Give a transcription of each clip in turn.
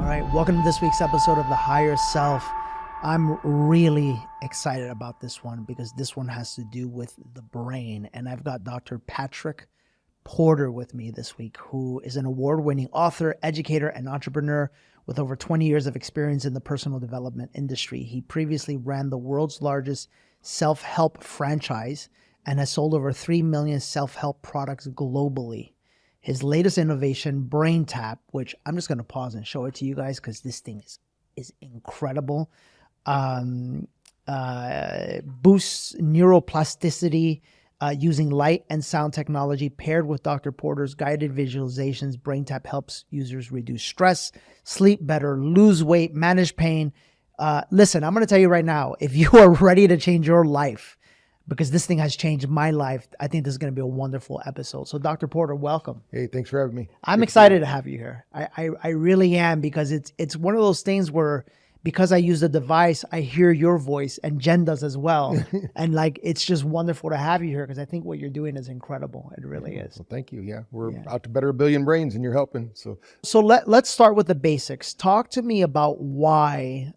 right, welcome to this week's episode of The Higher Self. I'm really excited about this one because this one has to do with the brain. And I've got Dr. Patrick Porter with me this week, who is an award-winning author, educator, and entrepreneur with over 20 years of experience in the personal development industry. He previously ran the world's largest self-help franchise and has sold over 3 million self-help products globally. His latest innovation, BrainTap, which I'm just going to pause and show it to you guys because this thing is incredible, boosts neuroplasticity using light and sound technology paired with Dr. Porter's guided visualizations. BrainTap helps users reduce stress, sleep better, lose weight, manage pain. Listen, I'm going to tell you right now, if you are ready to change your life, because this thing has changed my life, I think this is going to be a wonderful episode. So Dr. Porter, welcome. Hey, thanks for having me. I'm excited to have you here. I really am, because it's one of those things where, because I use the device, I hear your voice, and Jen does as well. And like, it's just wonderful to have you here because I think what you're doing is incredible. It really is. Well, thank you. Yeah, we're out to better a billion brains and you're helping. So let's start with the basics. Talk to me about why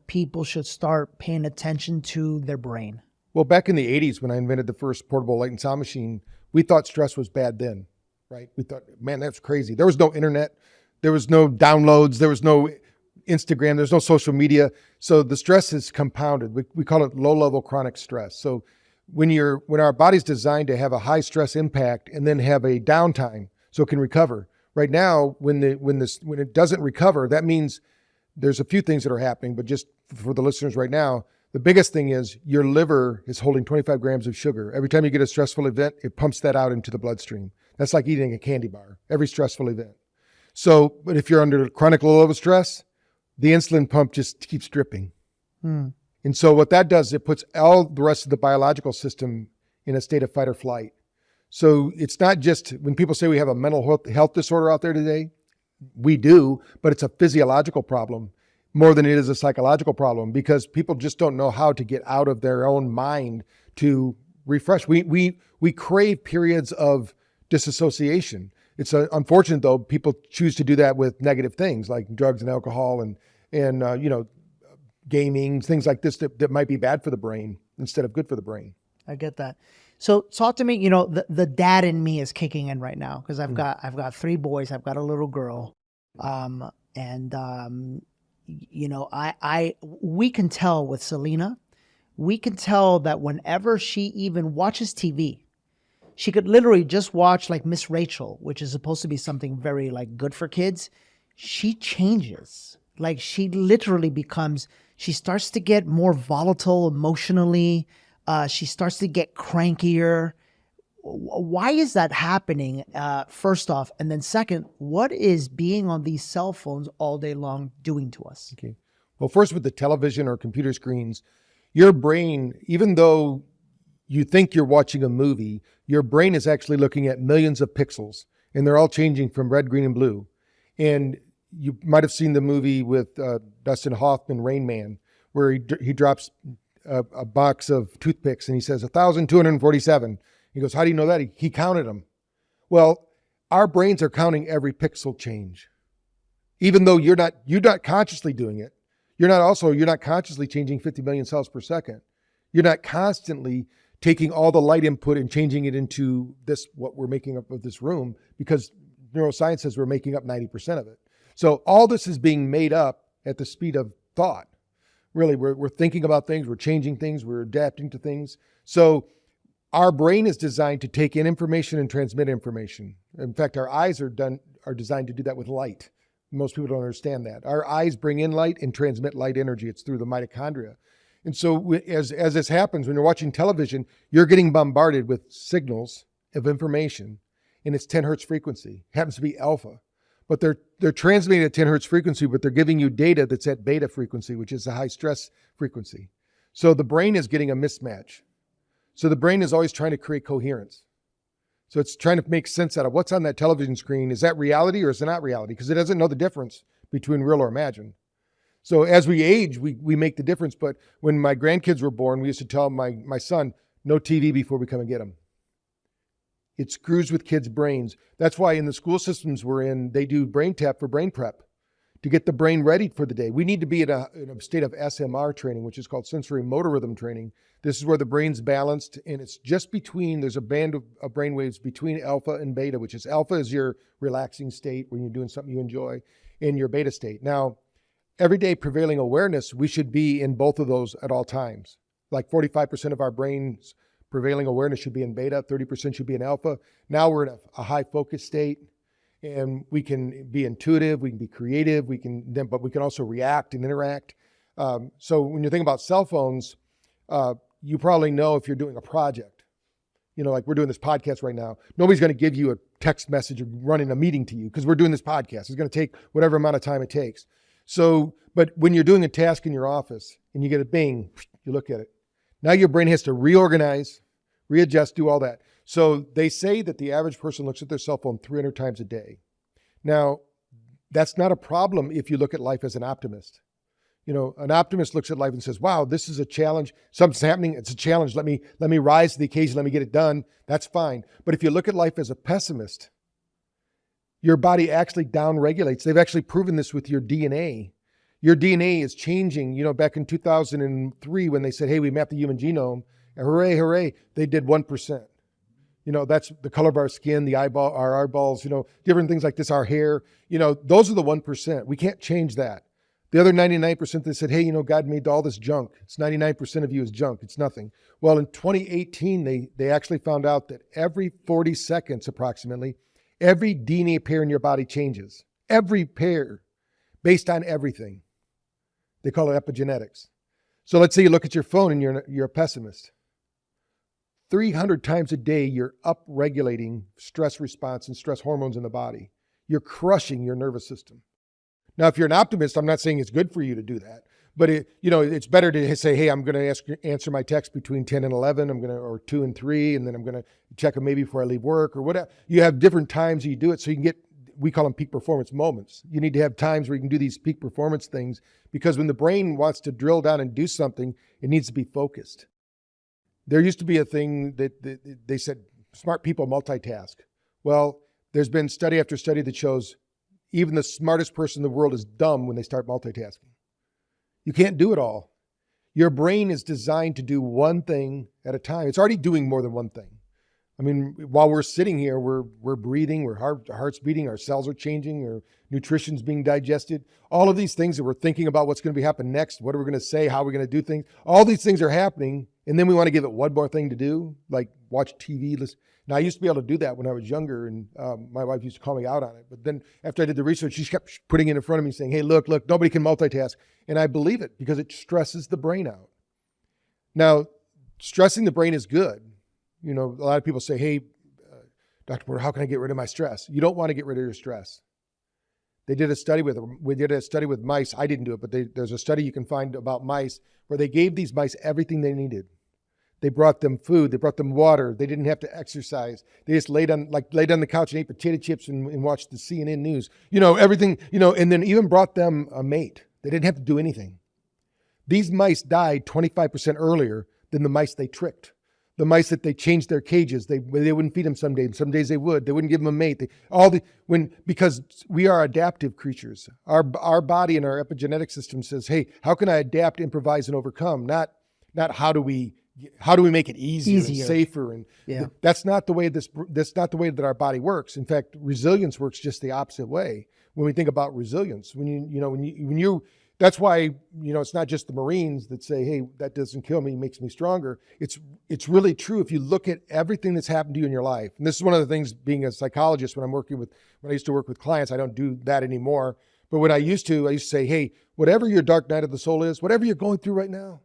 people should start paying attention to their brain. Well, back in the 80s, when I invented the first portable light and sound machine, we thought stress was bad then, right? We thought, man, that's crazy. There was no internet. There was no downloads. There was no Instagram. There's no social media. So the stress is compounded. We call it low-level chronic stress. So when our body's designed to have a high stress impact and then have a downtime so it can recover. Right now, when it doesn't recover, that means there's a few things that are happening, but just for the listeners right now, the biggest thing is your liver is holding 25 grams of sugar. Every time you get a stressful event, it pumps that out into the bloodstream. That's like eating a candy bar, every stressful event. So, but if you're under chronic low-level stress, the insulin pump just keeps dripping. And so what that does, it puts all the rest of the biological system in a state of fight or flight. So it's not just, when people say we have a mental health disorder out there today, we do, but it's a physiological problem more than it is a psychological problem, because people just don't know how to get out of their own mind to refresh. We crave periods of disassociation. It's unfortunate, though, people choose to do that with negative things like drugs and alcohol and gaming, things like this that might be bad for the brain instead of good for the brain. I get that. So talk to me, the dad in me is kicking in right now because I've got 3 boys, I've got a little girl. We can tell with Selena, we can tell that whenever she even watches TV, she could literally just watch like Miss Rachel, which is supposed to be something very like good for kids. She changes. Like she literally she starts to get more volatile emotionally. She starts to get crankier. Why is that happening, first off? And then second, what is being on these cell phones all day long doing to us? Okay. Well, first, with the television or computer screens, your brain, even though you think you're watching a movie, your brain is actually looking at millions of pixels, and they're all changing from red, green, and blue. And you might have seen the movie with Dustin Hoffman, Rain Man, where he drops a box of toothpicks and he says 1,247. He goes, how do you know that? He counted them. Well, our brains are counting every pixel change. Even though you're not consciously doing it. You're not consciously changing 50 million cells per second. You're not constantly taking all the light input and changing it into what we're making up of this room, because neuroscience says we're making up 90% of it. So all this is being made up at the speed of thought. Really, we're thinking about things, we're changing things, we're adapting to things. So our brain is designed to take in information and transmit information. In fact, our eyes are designed to do that with light. Most people don't understand that. Our eyes bring in light and transmit light energy. It's through the mitochondria. And so as this happens, when you're watching television, you're getting bombarded with signals of information, and it's 10 hertz frequency. It happens to be alpha. But they're transmitting at 10 hertz frequency, but they're giving you data that's at beta frequency, which is a high stress frequency. So the brain is getting a mismatch. So the brain is always trying to create coherence. So it's trying to make sense out of what's on that television screen. Is that reality or is it not reality? Because it doesn't know the difference between real or imagined. So as we age, we make the difference. But when my grandkids were born, we used to tell my son, no TV before we come and get them. It screws with kids' brains. That's why in the school systems we're in, they do BrainTap for brain prep, to get the brain ready for the day. We need to be in a state of SMR training, which is called sensory motor rhythm training. This is where the brain's balanced, and it's just between, there's a band of brain waves between alpha and beta, which is alpha is your relaxing state when you're doing something you enjoy, and your beta state. Now, everyday prevailing awareness, we should be in both of those at all times. Like 45% of our brain's prevailing awareness should be in beta, 30% should be in alpha. Now we're in a high focus state, and we can be intuitive, we can be creative, but we can also react and interact. So when you think about cell phones, you probably know if you're doing a project, like we're doing this podcast right now, nobody's going to give you a text message or running a meeting to you because we're doing this podcast. It's going to take whatever amount of time it takes. So, but when you're doing a task in your office and you get a bing, you look at it. Now your brain has to reorganize, readjust, do all that. So they say that the average person looks at their cell phone 300 times a day. Now, that's not a problem if you look at life as an optimist. An optimist looks at life and says, wow, this is a challenge. Something's happening. It's a challenge. Let me rise to the occasion. Let me get it done. That's fine. But if you look at life as a pessimist, your body actually downregulates. They've actually proven this with your DNA. Your DNA is changing. Back in 2003, when they said, hey, we mapped the human genome, and hooray, they did 1%. That's the color of our skin, our eyeballs, different things like this, our hair. Those are the 1%. We can't change that. The other 99%, they said, hey, God made all this junk. It's 99% of you is junk. It's nothing. Well, in 2018, they actually found out that every 40 seconds, approximately, every DNA pair in your body changes. Every pair, based on everything. They call it epigenetics. So let's say you look at your phone and you're a pessimist. 300 times a day, you're upregulating stress response and stress hormones in the body. You're crushing your nervous system. Now, if you're an optimist, I'm not saying it's good for you to do that, but it's better to say, hey, I'm going to answer my text between 10 and 11, or 2 and 3, and then I'm going to check them maybe before I leave work or whatever. You have different times you do it so you can get, we call them peak performance moments. You need to have times where you can do these peak performance things, because when the brain wants to drill down and do something, it needs to be focused. There used to be a thing that they said smart people multitask. Well, there's been study after study that shows even the smartest person in the world is dumb when they start multitasking. You can't do it all. Your brain is designed to do one thing at a time. It's already doing more than one thing. I mean, while we're sitting here, we're breathing, our heart's beating, our cells are changing, our nutrition's being digested. All of these things that we're thinking about what's going to be happening next, what are we going to say, how are we going to do things. All these things are happening, and then we want to give it one more thing to do, like watch TV, listen. Now, I used to be able to do that when I was younger, and my wife used to call me out on it. But then after I did the research, she kept putting it in front of me saying, hey, look, nobody can multitask. And I believe it because it stresses the brain out. Now, stressing the brain is good. A lot of people say, hey, Dr. Porter, how can I get rid of my stress? You don't want to get rid of your stress. We did a study with mice. I didn't do it, but there's a study you can find about mice where they gave these mice everything they needed. They brought them food. They brought them water. They didn't have to exercise. They just laid on the couch and ate potato chips and watched the CNN news. Everything, and then even brought them a mate. They didn't have to do anything. These mice died 25% earlier than the mice they tricked. The mice that they changed their cages, they wouldn't feed them some days. Some days they would. They wouldn't give them a mate. Because we are adaptive creatures. Our body and our epigenetic system says, hey, how can I adapt, improvise, and overcome? Not how do we make it easier. And safer? And that's not the way that's not the way that our body works. In fact, resilience works just the opposite way. When we think about resilience, that's why, it's not just the Marines that say, hey, that doesn't kill me, makes me stronger. It's really true if you look at everything that's happened to you in your life. And this is one of the things, being a psychologist, when I used to work with clients, I don't do that anymore. But when I used to say, hey, whatever your dark night of the soul is, whatever you're going through right now,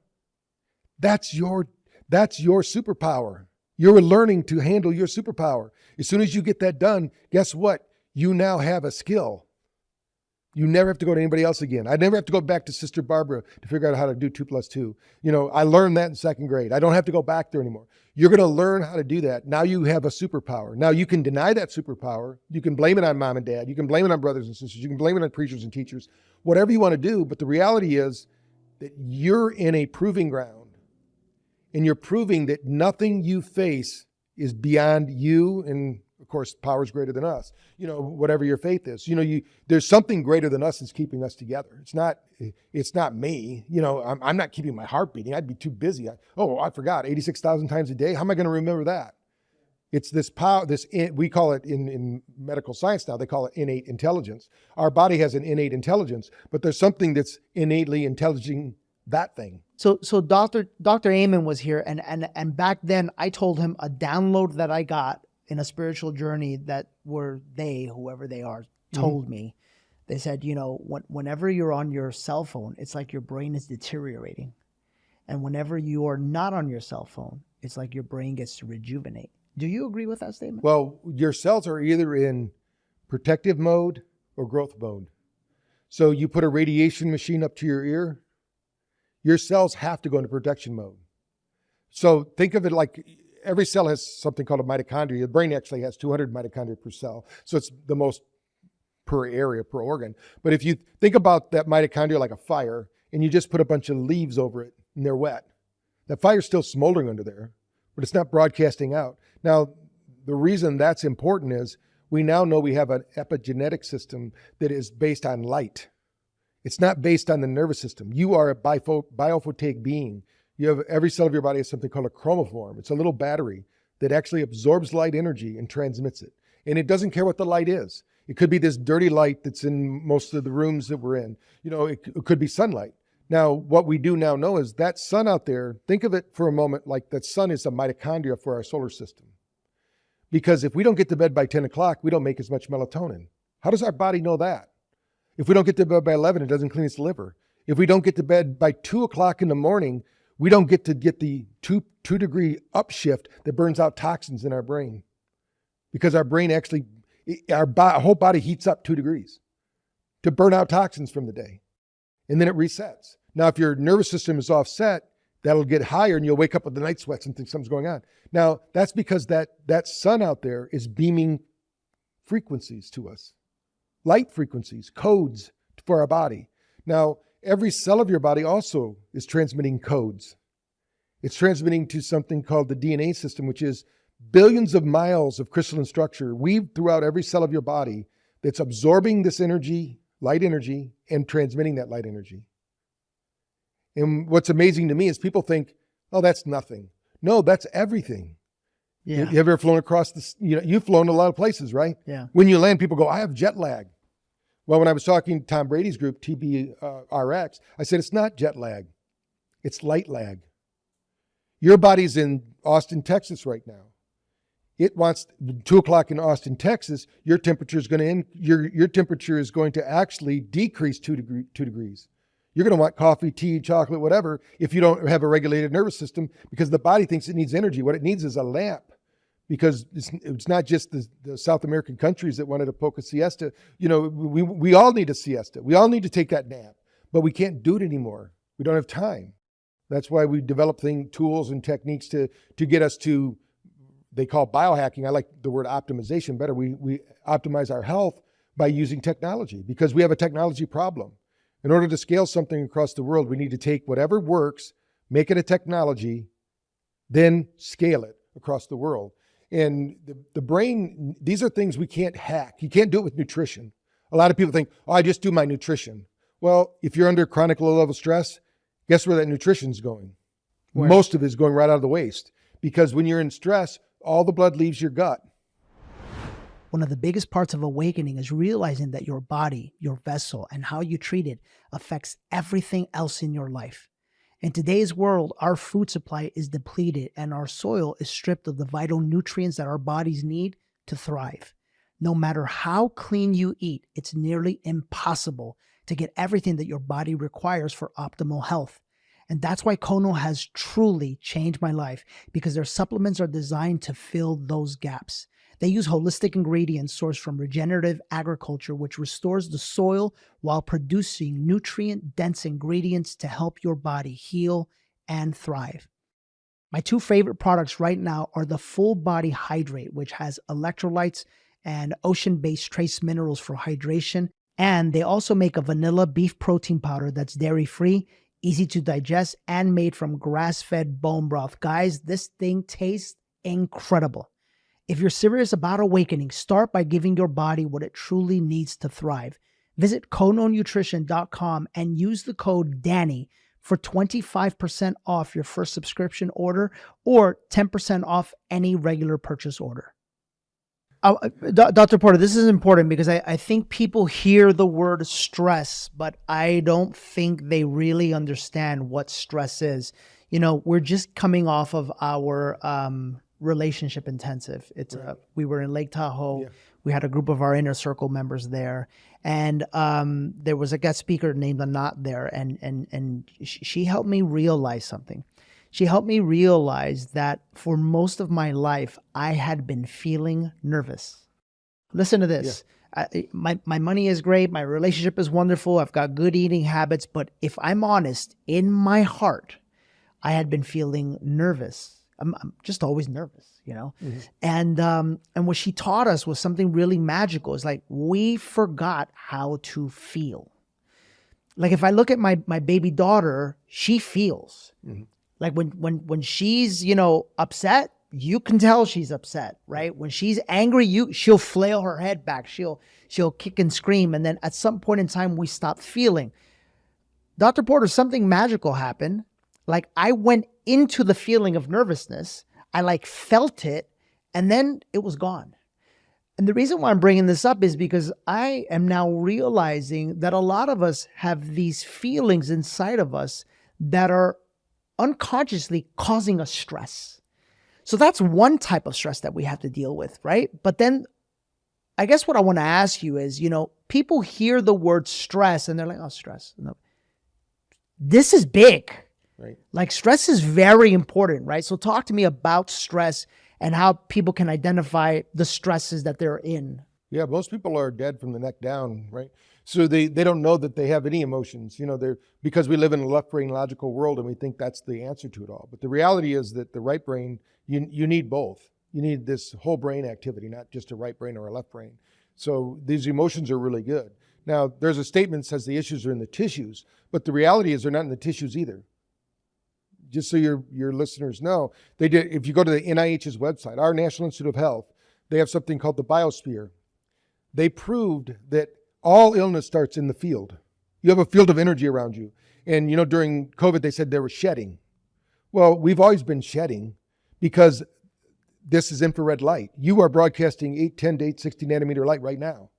that's your superpower. You're learning to handle your superpower. As soon as you get that done, guess what? You now have a skill. You never have to go to anybody else again. I never have to go back to Sister Barbara to figure out how to do 2 + 2. I learned that in 2nd grade. I don't have to go back there anymore. You're going to learn how to do that. Now you have a superpower. Now you can deny that superpower. You can blame it on mom and dad. You can blame it on brothers and sisters. You can blame it on preachers and teachers, whatever you want to do. But the reality is that you're in a proving ground, and you're proving that nothing you face is beyond you and of course, power's greater than us. Whatever your faith is, there's something greater than us that's keeping us together. It's not me. I'm not keeping my heart beating. I'd be too busy. I forgot 86,000 times a day. How am I going to remember that? It's this power, we call it in medical science now, they call it innate intelligence. Our body has an innate intelligence, but there's something that's innately intelligent that thing. So Dr. Amen was here, and back then I told him a download that I got in a spiritual journey that whoever they are, told me. They said, whenever you're on your cell phone, it's like your brain is deteriorating. And whenever you are not on your cell phone, it's like your brain gets to rejuvenate. Do you agree with that statement? Well, your cells are either in protective mode or growth mode. So you put a radiation machine up to your ear, your cells have to go into protection mode. So think of it like every cell has something called a mitochondria. The brain actually has 200 mitochondria per cell. So it's the most per area, per organ. But if you think about that mitochondria like a fire, and you just put a bunch of leaves over it and they're wet, that fire's still smoldering under there, but it's not broadcasting out. Now, the reason that's important is we now know we have an epigenetic system that is based on light. It's not based on the nervous system. You are a biophotic being. Every cell of your body has something called a chromophore. It's a little battery that actually absorbs light energy and transmits it. And it doesn't care what the light is. It could be this dirty light that's in most of the rooms that we're in. It could be sunlight. Now, what we do now know is that sun out there, think of it for a moment like that sun is a mitochondria for our solar system. Because if we don't get to bed by 10 o'clock, we don't make as much melatonin. How does our body know that? If we don't get to bed by 11, it doesn't clean its liver. If we don't get to bed by 2 o'clock in the morning, we don't get the 2-degree upshift that burns out toxins in our brain. Because our brain actually, our whole body heats up 2 degrees to burn out toxins from the day. And then it resets. Now, if your nervous system is offset, that'll get higher and you'll wake up with the night sweats and think something's going on. Now, that's because that sun out there is beaming frequencies to us. Light frequencies, codes for our body. Now, every cell of your body also is transmitting codes. It's transmitting to something called the DNA system, which is billions of miles of crystalline structure weaved throughout every cell of your body that's absorbing this energy, light energy, and transmitting that light energy. And what's amazing to me is people think, oh, that's nothing. No, that's everything. Yeah. You ever flown across you've flown a lot of places, right? Yeah. When you land, people go, I have jet lag. Well, when I was talking to Tom Brady's group, TBRX, I said, it's not jet lag. It's light lag. Your body's in Austin, Texas right now. It wants 2 o'clock in Austin, Texas. Your temperature is your temperature is going to actually decrease 2 degrees. You're going to want coffee, tea, chocolate, whatever, if you don't have a regulated nervous system, because the body thinks it needs energy. What it needs is a lamp, because it's not just the South American countries that wanted to poke a siesta. We all need a siesta. We all need to take that nap, but we can't do it anymore. We don't have time. That's why we develop tools and techniques to get us to, they call biohacking. I like the word optimization better. We optimize our health by using technology, because we have a technology problem. In order to scale something across the world, we need to take whatever works, make it a technology, then scale it across the world. And the brain, these are things we can't hack. You can't do it with nutrition. A lot of people think, oh, I just do my nutrition. Well, if you're under chronic low-level stress, guess where that nutrition's going? Where? Most of it is going right out of the waste. Because when you're in stress, all the blood leaves your gut. One of the biggest parts of awakening is realizing that your body, your vessel, and how you treat it affects everything else in your life. In today's world, our food supply is depleted and our soil is stripped of the vital nutrients that our bodies need to thrive. No matter how clean you eat, it's nearly impossible to get everything that your body requires for optimal health. And that's why Kono has truly changed my life, because their supplements are designed to fill those gaps. They use holistic ingredients sourced from regenerative agriculture, which restores the soil while producing nutrient-dense ingredients to help your body heal and thrive. My 2 favorite products right now are the Full Body Hydrate, which has electrolytes and ocean-based trace minerals for hydration. And they also make a vanilla beef protein powder that's dairy-free, easy to digest, and made from grass-fed bone broth. Guys, this thing tastes incredible. If you're serious about awakening, start by giving your body what it truly needs to thrive. Visit kononutrition.com and use the code DANNY for 25% off your first subscription order or 10% off any regular purchase order. Dr. Porter, this is important because I think people hear the word stress, but I don't think they really understand what stress is. You know, we're just coming off of our relationship intensive. We were in Lake Tahoe. Yeah. We had a group of our inner circle members there, and there was a guest speaker named Anat there, and she helped me realize something. She helped me realize that for most of my life, I had been feeling nervous. Listen to this. Yeah. My money is great. My relationship is wonderful. I've got good eating habits. But if I'm honest, in my heart, I had been feeling nervous. I'm just always nervous, you know? Mm-hmm. And what she taught us was something really magical. It's like we forgot how to feel. Like if I look at my baby daughter, she feels. Mm-hmm. Like when she's, you know, upset, you can tell she's upset, right? When she's angry, she'll flail her head back. She'll kick and scream. And then at some point in time, we stop feeling. Dr. Porter, something magical happened. Like I went into the feeling of nervousness. I like felt it and then it was gone. And the reason why I'm bringing this up is because I am now realizing that a lot of us have these feelings inside of us that are unconsciously causing us stress. So that's one type of stress that we have to deal with, right? But then I guess what I want to ask you is, you know, people hear the word stress and they're like, oh, stress. No. This is big. Right. Like stress is very important, right? So talk to me about stress and how people can identify the stresses that they're in. Yeah, most people are dead from the neck down, right? So they don't know that they have any emotions, you know, because we live in a left brain logical world and we think that's the answer to it all. But the reality is that the right brain, you need both. You need this whole brain activity, not just a right brain or a left brain. So these emotions are really good. Now, there's a statement that says the issues are in the tissues, but the reality is they're not in the tissues either. Just so your listeners know, if you go to the NIH's website, our National Institute of Health, they have something called the biosphere. They proved that all illness starts in the field. You have a field of energy around you. And, you know, during COVID, they said they were shedding. Well, we've always been shedding because this is infrared light. You are broadcasting 810 to 860 nanometer light right now.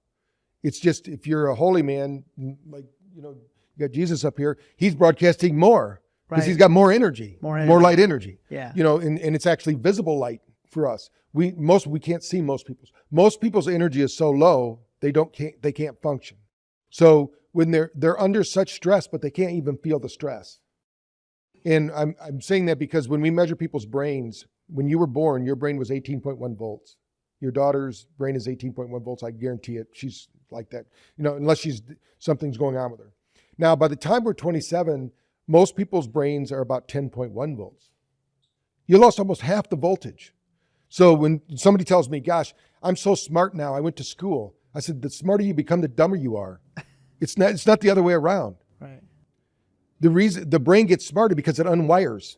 It's just, if you're a holy man, like, you know, you got Jesus up here, he's broadcasting more because he's got more energy, more light energy. Yeah. You know, and it's actually visible light for us. We can't see most people's. Most people's energy is so low, they can't function. So when they're under such stress, but they can't even feel the stress. And I'm saying that because when we measure people's brains, when you were born, your brain was 18.1 volts. Your daughter's brain is 18.1 volts. I guarantee it. She's like that, you know, unless something's going on with her. Now, by the time we're 27, most people's brains are about 10.1 volts. You lost almost half the voltage. So when somebody tells me, gosh, I'm so smart now, I went to school. I said, the smarter you become, the dumber you are. It's not the other way around. Right. The reason the brain gets smarter because it unwires,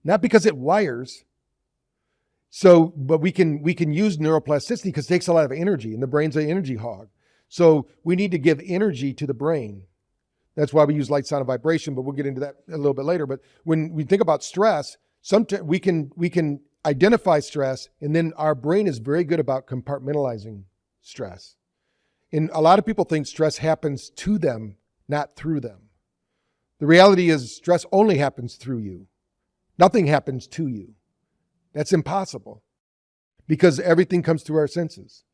not because it wires. So, but we can use neuroplasticity because it takes a lot of energy and the brain's an energy hog. So we need to give energy to the brain. That's why we use light, sound, and vibration, but we'll get into that a little bit later. But when we think about stress, sometimes we can identify stress, and then our brain is very good about compartmentalizing stress. And a lot of people think stress happens to them, not through them. The reality is stress only happens through you. Nothing happens to you. That's impossible because everything comes through our senses.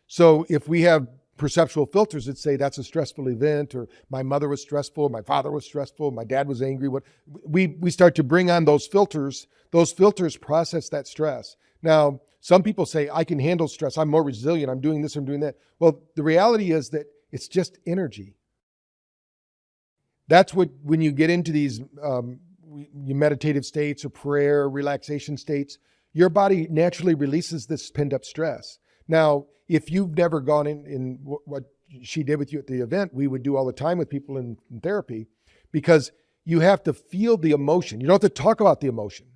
So if we have perceptual filters that say that's a stressful event, or my mother was stressful, my father was stressful, my dad was angry, we start to bring on those filters. Those filters process that stress. Now, some people say, I can handle stress. I'm more resilient. I'm doing this, I'm doing that. Well, the reality is that it's just energy. That's what, when you get into these meditative states or prayer, relaxation states, your body naturally releases this pent up stress. Now, if you've never gone in what she did with you at the event, we would do all the time with people in therapy, because you have to feel the emotion. You don't have to talk about the emotion.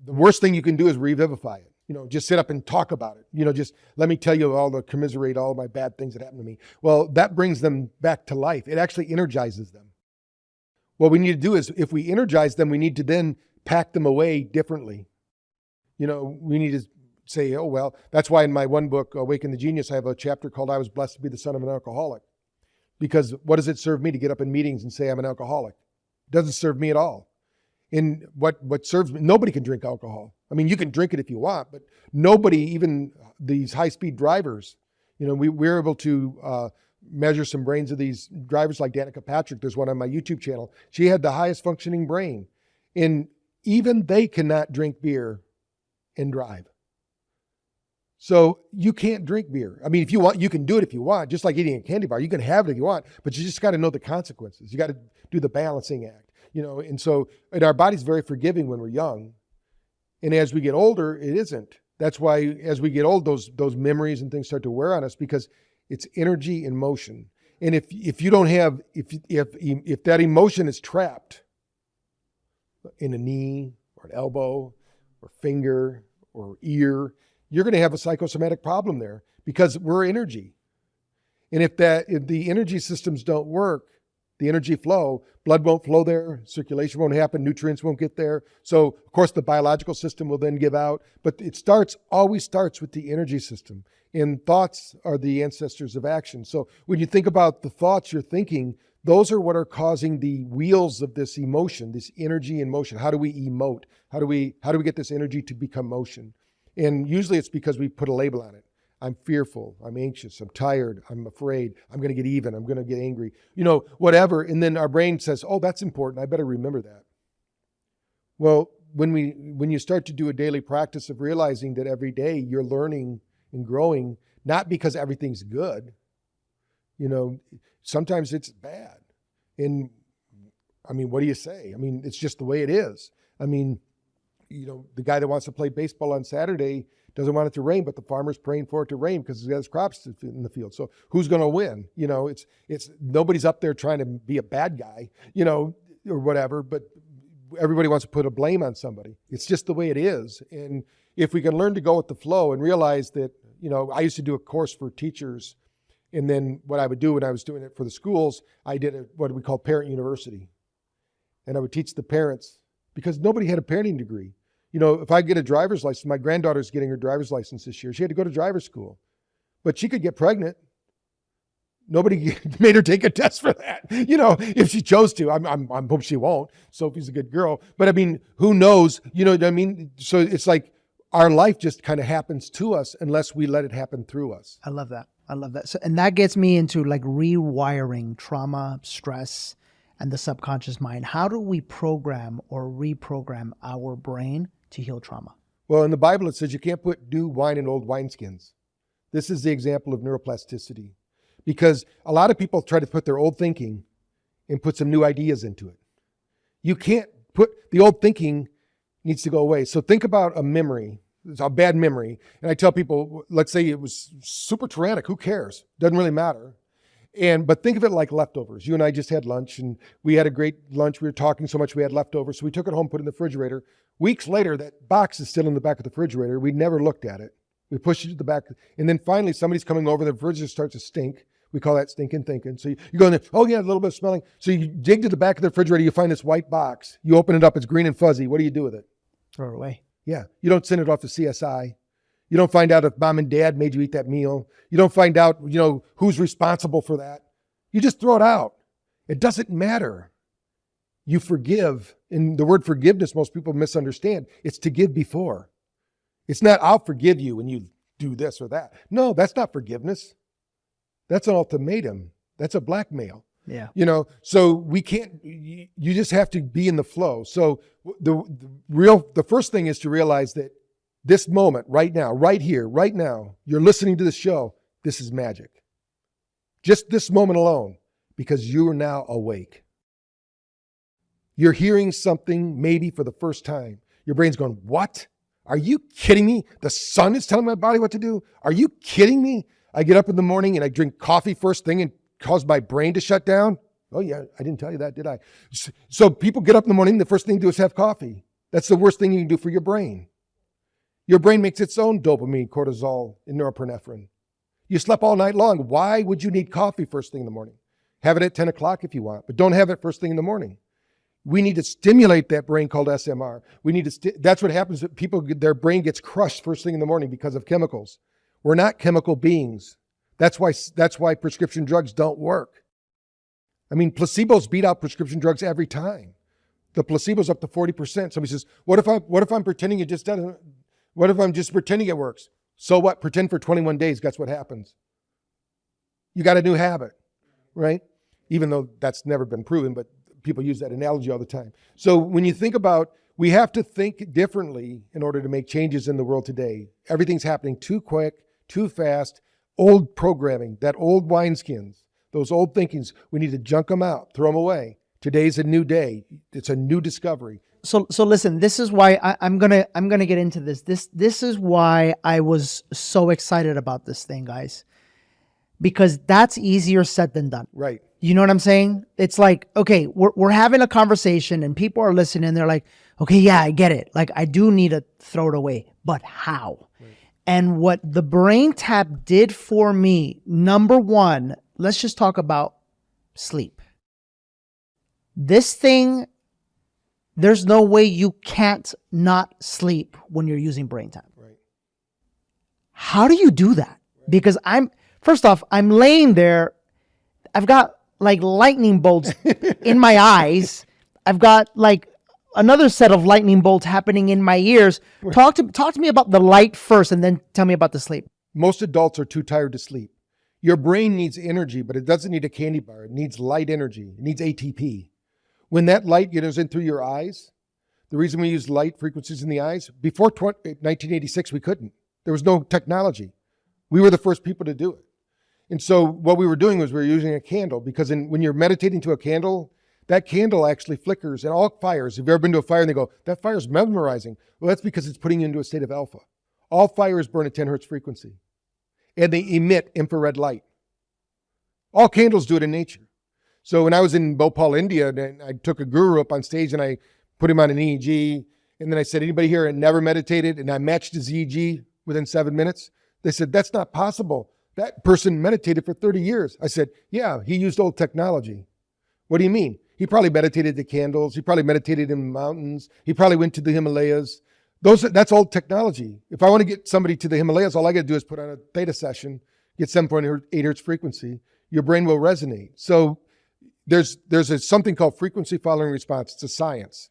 The worst thing you can do is revivify it. just sit up and talk about it. Just let me tell you commiserate all my bad things that happened to me. Well, that brings them back to life. It actually energizes them. What we need to do is, if we energize them, we need to then pack them away differently. We need to say, oh, well, that's why in my one book, Awaken the Genius, I have a chapter called I Was Blessed to be the Son of an Alcoholic. Because what does it serve me to get up in meetings and say I'm an alcoholic? It doesn't serve me at all. And what serves me, nobody can drink alcohol. I mean, you can drink it if you want, but nobody, even these high-speed drivers, we're able to measure some brains of these drivers like Danica Patrick. There's one on my YouTube channel. She had the highest functioning brain. And even they cannot drink beer and drive. So you can't drink beer. I mean, if you want, you can do it if you want, just like eating a candy bar. You can have it if you want, but you just got to know the consequences. You got to do the balancing act, and our body's very forgiving when we're young. And as we get older, it isn't. That's why as we get old, those memories and things start to wear on us, because it's energy in motion. And if you don't have, if that emotion is trapped in a knee or an elbow or finger or ear, you're going to have a psychosomatic problem there, because we're energy. And if the energy systems don't work, the energy flow, blood won't flow there, circulation won't happen, nutrients won't get there. So of course the biological system will then give out, but it always starts with the energy system. And thoughts are the ancestors of action. So when you think about the thoughts you're thinking, those are what are causing the wheels of this emotion, this energy in motion. How do we emote? How do we get this energy to become motion? And usually it's because we put a label on it. I'm fearful, I'm anxious, I'm tired, I'm afraid, I'm going to get even, I'm going to get angry, whatever. And then our brain says, oh, that's important, I better remember that. Well, when you start to do a daily practice of realizing that every day you're learning and growing, not because everything's good, sometimes it's bad. And I mean, what do you say? I mean, it's just the way it is. I mean, the guy that wants to play baseball on Saturday doesn't want it to rain, but the farmer's praying for it to rain because he's got his crops in the field. So who's going to win? It's nobody's up there trying to be a bad guy, or whatever, but everybody wants to put a blame on somebody. It's just the way it is. And if we can learn to go with the flow and realize that, I used to do a course for teachers. And then what I would do when I was doing it for the schools, I did what we call parent university. And I would teach the parents, because nobody had a parenting degree. If I get a driver's license, my granddaughter's getting her driver's license this year. She had to go to driver's school, but she could get pregnant. Nobody made her take a test for that. If she chose to. I'm hope she won't. Sophie's a good girl, but I mean, who knows? You know what I mean? So it's like our life just kind of happens to us unless we let it happen through us. I love that. So, and that gets me into like rewiring trauma, stress, and the subconscious mind. How do we program or reprogram our brain to heal trauma? Well, in the Bible, it says you can't put new wine in old wineskins. This is the example of neuroplasticity, because a lot of people try to put their old thinking and put some new ideas into it. You can't put the old thinking needs to go away. So think about a memory, a bad memory. And I tell people, let's say it was super traumatic. Who cares? Doesn't really matter. But think of it like leftovers. You and I just had lunch and we had a great lunch. We were talking so much we had leftovers. So we took it home, put it in the refrigerator. Weeks later, that box is still in the back of the refrigerator. We never looked at it. We pushed it to the back. And then finally, somebody's coming over. The refrigerator starts to stink. We call that stinking thinking. So you go in there, oh yeah, a little bit of smelling. So you dig to the back of the refrigerator. You find this white box. You open it up. It's green and fuzzy. What do you do with it? Throw it away. Yeah. You don't send it off to CSI. You don't find out if mom and dad made you eat that meal. You don't find out, who's responsible for that. You just throw it out. It doesn't matter. You forgive. And the word forgiveness, most people misunderstand. It's to give before. It's not, I'll forgive you when you do this or that. No, that's not forgiveness. That's an ultimatum. That's a blackmail. Yeah. So we can't, you just have to be in the flow. So the first thing is to realize that this moment right now, right here, right now, you're listening to this show. This is magic. Just this moment alone, because you are now awake. You're hearing something maybe for the first time. Your brain's going, what? Are you kidding me? The sun is telling my body what to do? Are you kidding me? I get up in the morning and I drink coffee first thing and cause my brain to shut down. Oh yeah, I didn't tell you that, did I? So people get up in the morning, the first thing to do is have coffee. That's the worst thing you can do for your brain. Your brain makes its own dopamine, cortisol, and norepinephrine. You slept all night long. Why would you need coffee first thing in the morning? Have it at 10 o'clock if you want, but don't have it first thing in the morning. We need to stimulate that brain called SMR. That's what happens to people, their brain gets crushed first thing in the morning because of chemicals. We're not chemical beings. That's why prescription drugs don't work. I mean, placebos beat out prescription drugs every time. The placebo's up to 40%. Somebody says, what if I'm pretending it just doesn't, what if I'm just pretending it works? So what? Pretend for 21 days. Guess what happens? You got a new habit, right? Even though that's never been proven, but people use that analogy all the time. So when you think about, we have to think differently in order to make changes in the world today. Everything's happening too quick, too fast. Old programming, that old wineskins, those old thinkings, we need to junk them out, throw them away. Today's a new day. It's a new discovery. So listen, this is why I'm gonna get into this. This is why I was so excited about this thing, guys, because that's easier said than done. Right. You know what I'm saying? It's like, okay, we're having a conversation and people are listening. They're like, okay, yeah, I get it. Like, I do need to throw it away, but how? Right. And what the BrainTap did for me, number one, let's just talk about sleep. This thing, there's no way you can't not sleep when you're using BrainTap. Right. How do you do that? Right. Because first off, I'm laying there. I've got like lightning bolts in my eyes. I've got like another set of lightning bolts happening in my ears. Right. Talk to me about the light first and then tell me about the sleep. Most adults are too tired to sleep. Your brain needs energy, but it doesn't need a candy bar. It needs light energy. It needs ATP. When that light gets in through your eyes, the reason we use light frequencies in the eyes, before 1986, we couldn't. There was no technology. We were the first people to do it. And so what we were doing was we were using a candle, because when you're meditating to a candle, that candle actually flickers. And all fires, if you've ever been to a fire and they go, that fire's mesmerizing. Well, that's because it's putting you into a state of alpha. All fires burn at 10 hertz frequency. And they emit infrared light. All candles do it in nature. So when I was in Bhopal, India, I took a guru up on stage and I put him on an EEG. And then I said, anybody here never meditated? And I matched his EEG within 7 minutes. They said, that's not possible. That person meditated for 30 years. I said, yeah, he used old technology. What do you mean? He probably meditated to candles. He probably meditated in mountains. He probably went to the Himalayas. That's old technology. If I want to get somebody to the Himalayas, all I got to do is put on a theta session, get 7.8 hertz frequency. Your brain will resonate. So there's something called frequency following response. It's a science.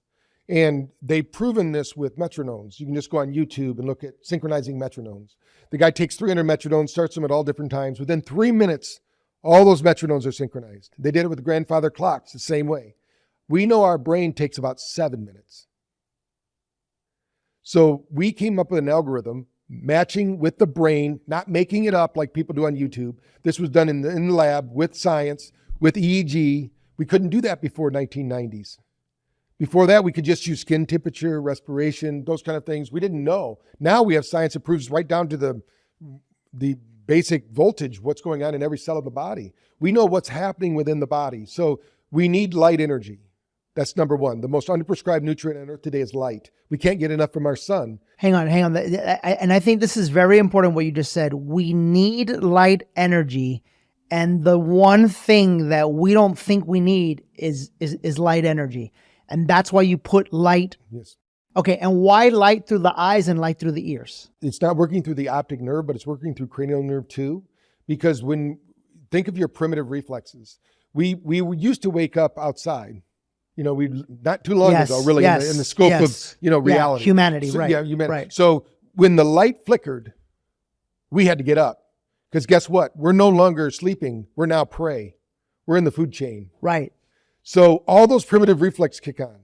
And they've proven this with metronomes. You can just go on YouTube and look at synchronizing metronomes. The guy takes 300 metronomes, starts them at all different times. Within 3 minutes, all those metronomes are synchronized. They did it with grandfather clocks the same way. We know our brain takes about 7 minutes. So we came up with an algorithm matching with the brain, not making it up like people do on YouTube. This was done in the lab with science, with EEG. We couldn't do that before 1990s. Before that, we could just use skin temperature, respiration, those kind of things. We didn't know. Now we have science that proves right down to the basic voltage, what's going on in every cell of the body. We know what's happening within the body. So we need light energy. That's number one. The most underprescribed nutrient on earth today is light. We can't get enough from our sun. Hang on. And I think this is very important what you just said. We need light energy. And the one thing that we don't think we need is light energy. And that's why you put light. Yes. Okay. And why light through the eyes and light through the ears? It's not working through the optic nerve, but it's working through cranial nerve too. Because think of your primitive reflexes. We used to wake up outside. You know, not too long ago, really, in the scope of, reality. Humanity, right. Yeah, humanity. Right. So when the light flickered, we had to get up. Because guess what? We're no longer sleeping. We're now prey. We're in the food chain. Right. So all those primitive reflexes kick on.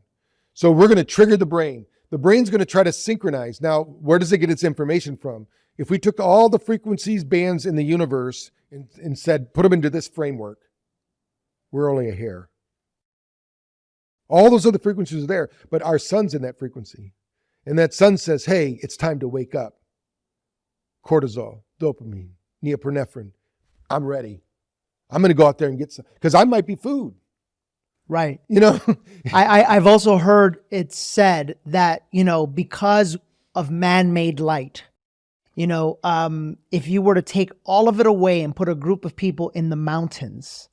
So we're going to trigger the brain. The brain's going to try to synchronize. Now, where does it get its information from? If we took all the frequencies, bands in the universe and said, put them into this framework, we're only a hair. All those other frequencies are there, but our sun's in that frequency. And that sun says, hey, it's time to wake up. Cortisol, dopamine, norepinephrine. I'm ready. I'm going to go out there and get some, because I might be food. Right. You know, I've also heard it said that, because of man-made light. If you were to take all of it away and put a group of people in the mountains,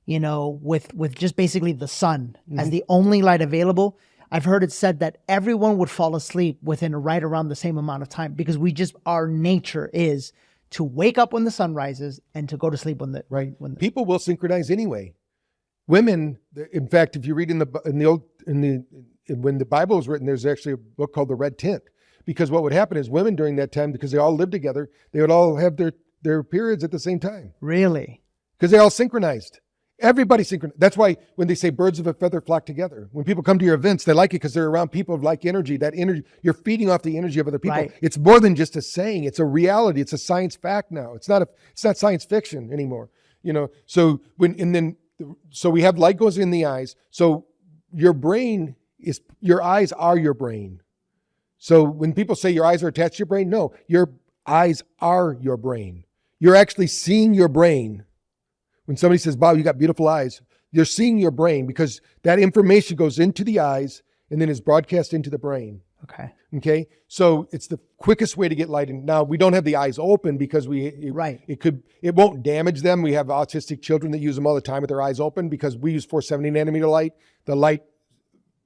with just basically the sun as the only light available, I've heard it said that everyone would fall asleep within right around the same amount of time, because our nature is to wake up when the sun rises and to go to sleep when people will synchronize anyway. Women, in fact, if you read when the Bible was written, there's actually a book called The Red Tent, because what would happen is women during that time, because they all lived together, they would all have their periods at the same time. Really? Because they all synchronized. Everybody synchronized. That's why when they say birds of a feather flock together, when people come to your events, they like it because they're around people of like energy. That energy, you're feeding off the energy of other people. Right. It's more than just a saying. It's a reality. It's a science fact now. It's not science fiction anymore. So we have light goes in the eyes. So your eyes are your brain. So when people say your eyes are attached to your brain, no, your eyes are your brain. You're actually seeing your brain. When somebody says, "Bob, you got beautiful eyes," you're seeing your brain, because that information goes into the eyes and then is broadcast into the brain. Okay. So it's the quickest way to get light in. Now, we don't have the eyes open because it won't damage them. We have autistic children that use them all the time with their eyes open, because we use 470 nanometer light. The light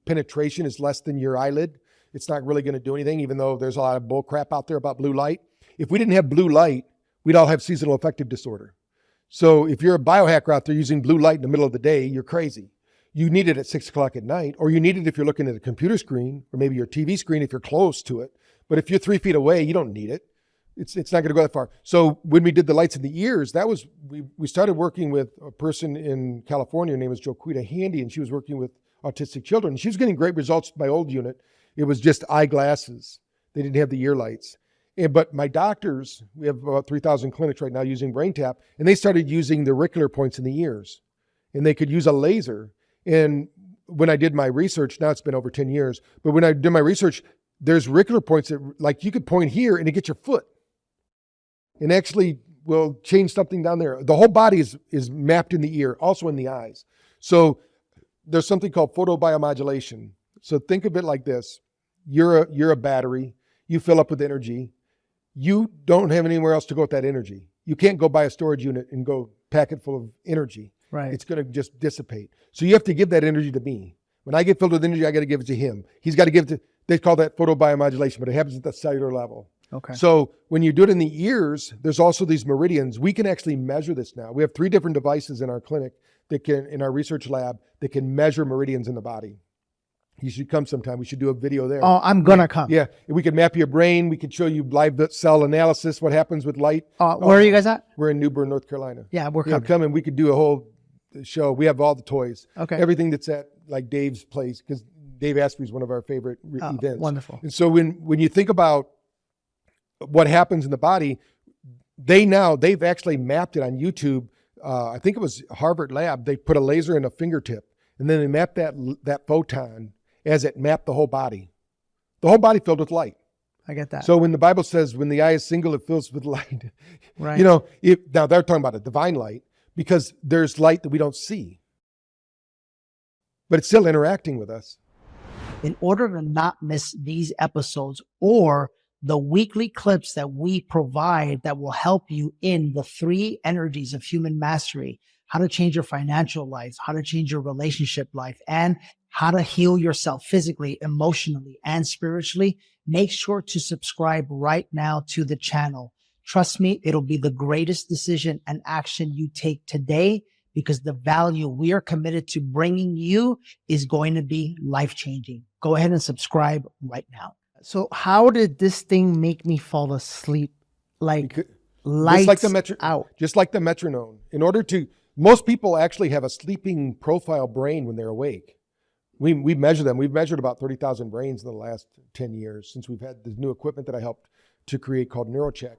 penetration is less than your eyelid. It's not really going to do anything, even though there's a lot of bull crap out there about blue light. If we didn't have blue light, we'd all have seasonal affective disorder. So if you're a biohacker out there using blue light in the middle of the day, you're crazy. You need it at 6 o'clock at night, or you need it if you're looking at a computer screen, or maybe your TV screen if you're close to it. But if you're 3 feet away, you don't need it. It's not going to go that far. So when we did the lights in the ears, we started working with a person in California. Her name was Joquita Handy, and she was working with autistic children. She was getting great results with my old unit. It was just eyeglasses. They didn't have the ear lights. But my doctors, we have about 3,000 clinics right now using BrainTap, and they started using the auricular points in the ears. And they could use a laser. And when I did my research, now it's been over 10 years, but when I did my research, there's auricular points that, like, you could point here and it gets your foot and actually will change something down there. The whole body is mapped in the ear, also in the eyes. So there's something called photobiomodulation. So think of it like this. You're a battery. You fill up with energy. You don't have anywhere else to go with that energy. You can't go buy a storage unit and go pack it full of energy. Right. It's going to just dissipate. So you have to give that energy to me. When I get filled with energy, I got to give it to him. He's got to give it to, they call that photobiomodulation, but it happens at the cellular level. Okay. So when you do it in the ears, there's also these meridians. We can actually measure this now. We have 3 different devices in our clinic in our research lab, that can measure meridians in the body. You should come sometime. We should do a video there. Oh, I'm going to come. Yeah. We can map your brain. We can show you live cell analysis, what happens with light. Where are you guys at? We're in New Bern, North Carolina. Yeah, we're coming. Come and we could do a whole show. We have all the toys. Okay. Everything that's at like Dave's place, because Dave Asprey is one of our favorite events. Wonderful. And so when you think about what happens in the body, they've actually mapped it on YouTube. I think it was Harvard lab. They put a laser in a fingertip, and then they mapped that photon as it mapped the whole body. The whole body filled with light. I get that. So when the Bible says, when the eye is single, it fills with light. Right. Now they're talking about a divine light, because there's light that we don't see, but it's still interacting with us. In order to not miss these episodes or the weekly clips that we provide that will help you in the 3 energies of human mastery, how to change your financial life, how to change your relationship life, and how to heal yourself physically, emotionally, and spiritually, make sure to subscribe right now to the channel. Trust me, it'll be the greatest decision and action you take today, because the value we are committed to bringing you is going to be life-changing. Go ahead and subscribe right now. So how did this thing make me fall asleep? Like lights out. Just like the metronome. Most people actually have a sleeping profile brain when they're awake. We measure them. We've measured about 30,000 brains in the last 10 years since we've had the new equipment that I helped to create called NeuroCheck.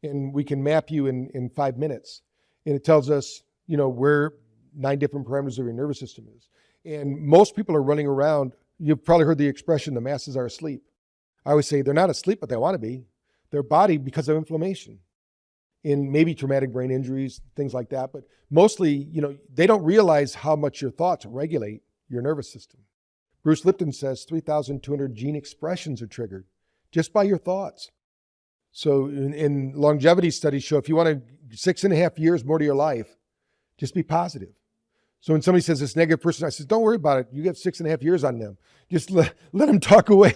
And we can map you in 5 minutes. And it tells us, where 9 different parameters of your nervous system is. And most people are running around. You've probably heard the expression, the masses are asleep. I always say they're not asleep, but they want to be. Their body because of inflammation and maybe traumatic brain injuries, things like that. But mostly, they don't realize how much your thoughts regulate your nervous system. Bruce Lipton says 3,200 gene expressions are triggered. just by your thoughts. So in longevity studies show if you want 6.5 years more to your life, just be positive. So when somebody says this negative person, I says, don't worry about it. You get 6.5 years on them. Just let them talk away.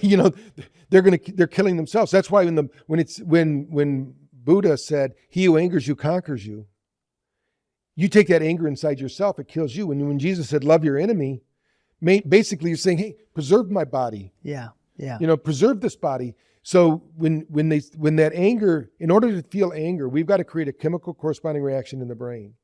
They're killing themselves. That's why when Buddha said, he who angers you conquers you, you take that anger inside yourself, it kills you. When Jesus said, love your enemy, basically you're saying, hey, preserve my body. Yeah. Preserve this body. So when that anger, in order to feel anger, we've got to create a chemical corresponding reaction in the brain.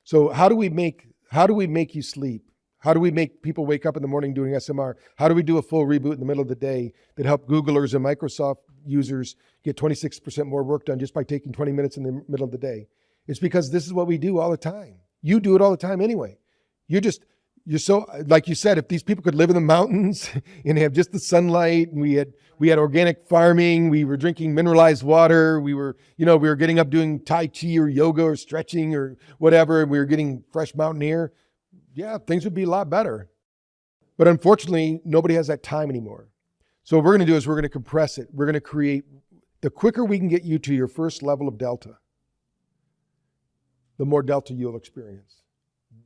So how do we make you sleep? How do we make people wake up in the morning doing SMR? How do we do a full reboot in the middle of the day that help Googlers and Microsoft users get 26% more work done just by taking 20 minutes in the middle of the day? It's because this is what we do all the time. You do it all the time anyway. You're so, like you said, if these people could live in the mountains and have just the sunlight, and we had organic farming, we were drinking mineralized water, we were getting up doing Tai Chi or yoga or stretching or whatever, and we were getting fresh mountain air, yeah, things would be a lot better. But unfortunately, nobody has that time anymore. So what we're going to do is we're going to compress it. We're going to create, the quicker we can get you to your first level of delta, the more delta you'll experience.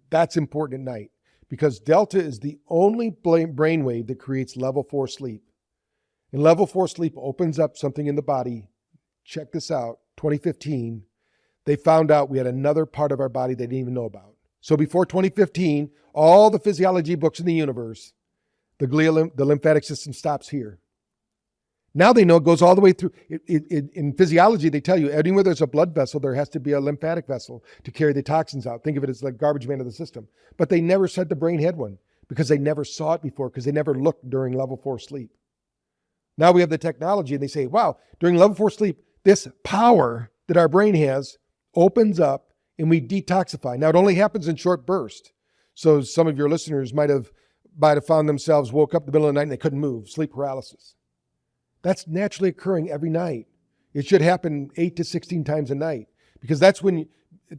That's important at night. Because delta is the only brainwave that creates level 4 sleep. And level 4 sleep opens up something in the body. Check this out, 2015, they found out we had another part of our body they didn't even know about. So before 2015, all the physiology books in the universe, the lymphatic system stops here. Now they know it goes all the way through. In physiology, they tell you anywhere there's a blood vessel, there has to be a lymphatic vessel to carry the toxins out. Think of it as like garbage man of the system. But they never said the brain had one because they never saw it before, because they never looked during level 4 sleep. Now we have the technology and they say, wow, during level 4 sleep, this power that our brain has opens up and we detoxify. Now it only happens in short bursts. So some of your listeners might have found themselves woke up in the middle of the night and they couldn't move, sleep paralysis. That's naturally occurring every night. It should happen 8 to 16 times a night, because that's when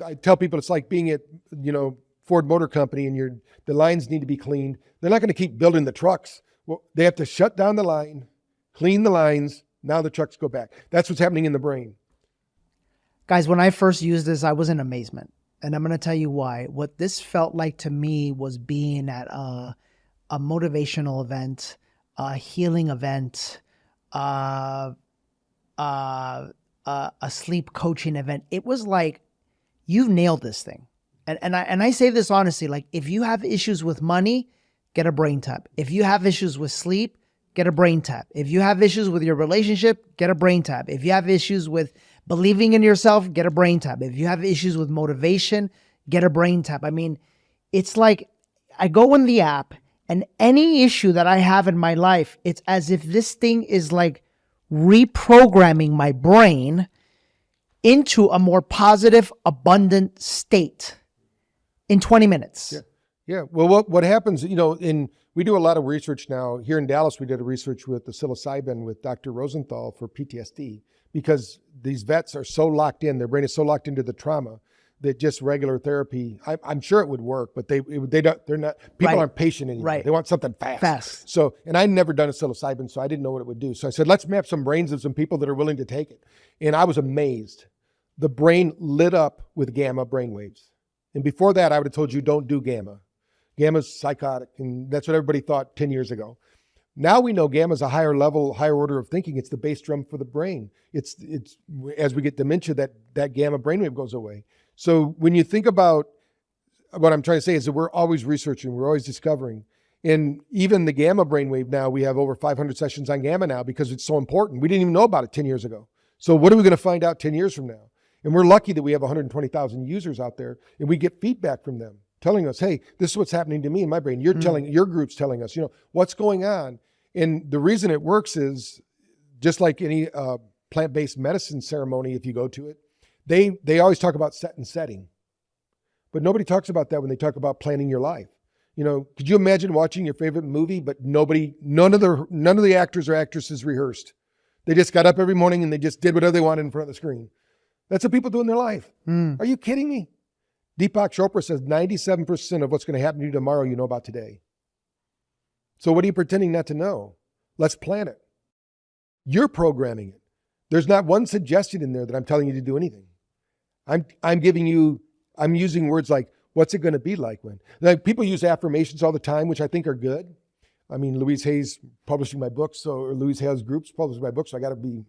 I tell people it's like being at, Ford Motor Company and the lines need to be cleaned. They're not going to keep building the trucks. Well, they have to shut down the line, clean the lines. Now the trucks go back. That's what's happening in the brain. Guys, when I first used this, I was in amazement. And I'm going to tell you why. What this felt like to me was being at a motivational event, a healing event, a sleep coaching event. It was like, you nailed this thing. And I say this honestly, like if you have issues with money, get a BrainTap. If you have issues with sleep, get a BrainTap. If you have issues with your relationship, get a BrainTap. If you have issues with believing in yourself, get a BrainTap. If you have issues with motivation, get a BrainTap. I mean, it's like I go in the app and any issue that I have in my life, it's as if this thing is like reprogramming my brain into a more positive, abundant state in 20 minutes. Yeah. Well, what happens, we do a lot of research now. Here in Dallas, we did a research with the psilocybin with Dr. Rosenthal for PTSD, because these vets are so locked in, their brain is so locked into the trauma that just regular therapy, I'm sure it would work, but they're not, people aren't patient anymore. Right. They want something fast. So, and I'd never done a psilocybin, so I didn't know what it would do. So I said, let's map some brains of some people that are willing to take it. And I was amazed. The brain lit up with gamma brainwaves. And before that, I would have told you, don't do gamma. Gamma's psychotic, and that's what everybody thought 10 years ago. Now we know gamma is a higher level, higher order of thinking. It's the bass drum for the brain. It's as we get dementia, that gamma brainwave goes away. So when you think about what I'm trying to say is that we're always researching, we're always discovering. And even the gamma brainwave now, we have over 500 sessions on gamma now because it's so important. We didn't even know about it 10 years ago. So what are we going to find out 10 years from now? And we're lucky that we have 120,000 users out there and we get feedback from them telling us, hey, this is what's happening to me in my brain. Your group's telling us, what's going on. And the reason it works is just like any plant-based medicine ceremony, if you go to it, they always talk about set and setting, but nobody talks about that when they talk about planning your life. Could you imagine watching your favorite movie, but none of the actors or actresses rehearsed. They just got up every morning and they just did whatever they wanted in front of the screen. That's what people do in their life. Are you kidding me? Deepak Chopra says 97% of what's going to happen to you tomorrow, you know about today. So what are you pretending not to know? Let's plan it. You're programming it. There's not one suggestion in there that I'm telling you to do anything. I'm using words like, what's it going to be like when? Like, people use affirmations all the time, which I think are good. I mean, Louise Hay's publishing my books, or Louise Hay's groups publishing my books, so I got to be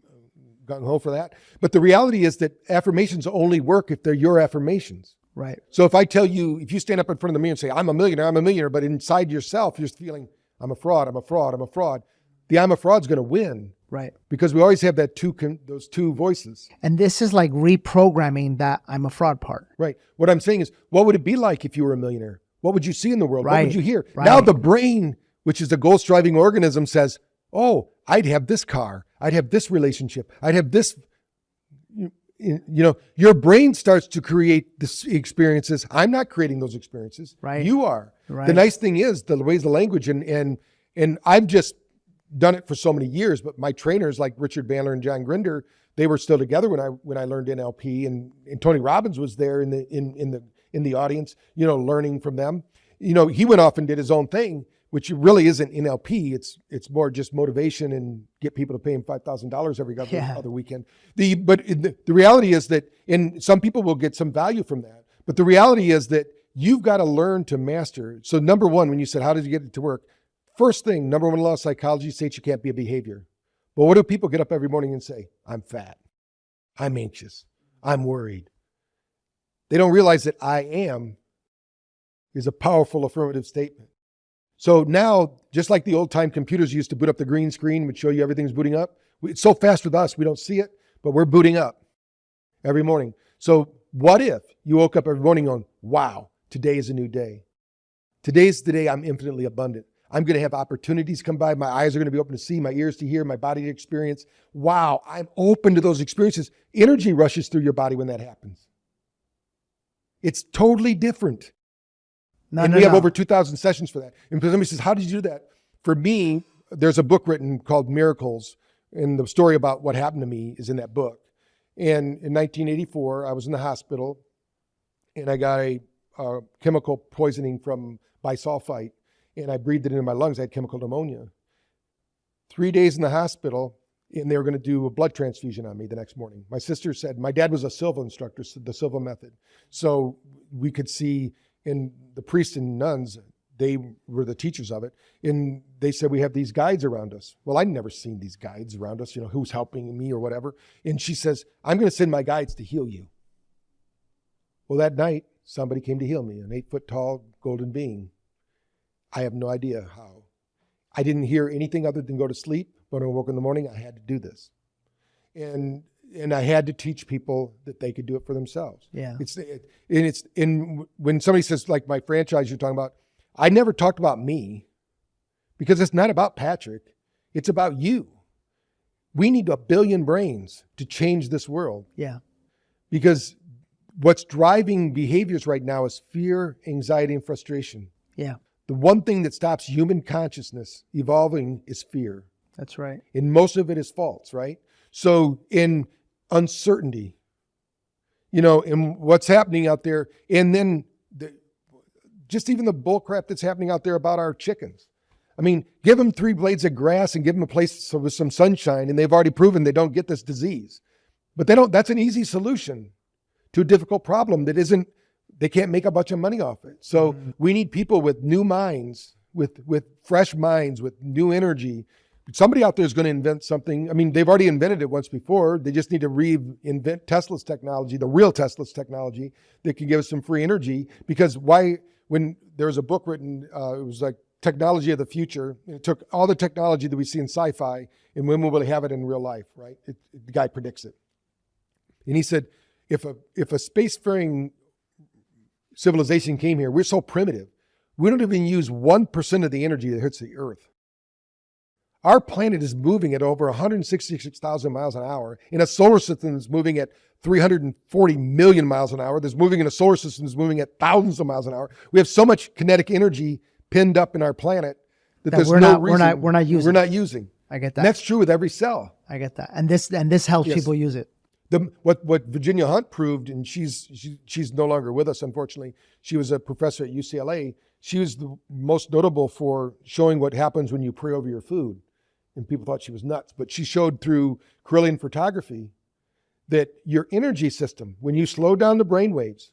gung-ho for that. But the reality is that affirmations only work if they're your affirmations. Right. So if I tell you, if you stand up in front of the mirror and say, I'm a millionaire, but inside yourself, you're feeling, I'm a fraud, the I'm a fraud's going to win. Right. Because we always have those two voices. And this is like reprogramming that I'm a fraud part. Right. What I'm saying is, what would it be like if you were a millionaire? What would you see in the world? Right. What would you hear? Right. Now the brain, which is a goal-striving organism, says, oh, I'd have this car. I'd have this relationship. I'd have this. Your brain starts to create these experiences. I'm not creating those experiences. Right. You are. Right. The nice thing is the ways the language, and I've just done it for so many years, but my trainers like Richard Bandler and John Grinder, they were still together when I learned NLP, and Tony Robbins was there in the audience, learning from them. He went off and did his own thing, which really isn't NLP. It's more just motivation and get people to pay him $5,000 every other weekend. But the reality is that, and some people will get some value from that, but the reality is that you've got to learn to master. So number one, when you said, how did you get it to work? First thing, number one law of psychology states you can't be a behavior. But what do people get up every morning and say? I'm fat. I'm anxious. I'm worried. They don't realize that I am is a powerful affirmative statement. So now, just like the old time computers used to boot up the green screen, would show you everything's booting up. It's so fast with us, we don't see it, but we're booting up every morning. So what if you woke up every morning going, wow, today is a new day. Today's the day I'm infinitely abundant. I'm going to have opportunities come by. My eyes are going to be open to see, my ears to hear, my body to experience. Wow, I'm open to those experiences. Energy rushes through your body when that happens. It's totally different. We have over 2,000 sessions for that. And somebody says, how did you do that? For me, there's a book written called Miracles, and the story about what happened to me is in that book. And in 1984, I was in the hospital, and I got a chemical poisoning from bisulfite, and I breathed it into my lungs. I had chemical pneumonia. 3 days in the hospital, and they were going to do a blood transfusion on me the next morning. My sister said, my dad was a Silva instructor, the Silva method. So we could see, and the priests and nuns, they were the teachers of it. And they said, we have these guides around us. Well, I'd never seen these guides around us, who's helping me or whatever. And she says, I'm going to send my guides to heal you. Well, that night, somebody came to heal me, an 8-foot tall golden being. I have no idea how. I didn't hear anything other than go to sleep. But when I woke in the morning, I had to do this. And I had to teach people that they could do it for themselves. Yeah. When somebody says, like my franchise you're talking about, I never talked about me, because it's not about Patrick. It's about you. We need 1 billion brains to change this world. Yeah. Because what's driving behaviors right now is fear, anxiety, and frustration. Yeah. The one thing that stops human consciousness evolving is fear. That's right. And most of it is false, right? So in uncertainty, in what's happening out there, and then just even the bullcrap that's happening out there about our chickens. I mean, give them 3 blades of grass and give them a place with some sunshine, and they've already proven they don't get this disease. But that's an easy solution to a difficult problem they can't make a bunch of money off it. So we need people with new minds, with fresh minds, with new energy. Somebody out there is going to invent something. I mean, they've already invented it once before. They just need to reinvent Tesla's technology, the real Tesla's technology that can give us some free energy. Because when there was a book written, it was like Technology of the Future. And it took all the technology that we see in sci-fi, and when will we have it in real life, right? The guy predicts it. And he said, if a spacefaring civilization came here, we're so primitive, we don't even use 1% of the energy that hits the Earth. Our planet is moving at over 166,000 miles an hour in a solar system that's moving at 340 million miles an hour. That's moving in a solar system that's moving at thousands of miles an hour. We have so much kinetic energy pinned up in our planet that there's no reason we're not using. I get that. And that's true with every cell. I get that. And this helps people use it. What Virginia Hunt proved, and she's no longer with us, unfortunately. She was a professor at UCLA. She was the most notable for showing what happens when you pray over your food. and people thought she was nuts, but she showed through Correllian photography that your energy system, when you slow down the brain waves,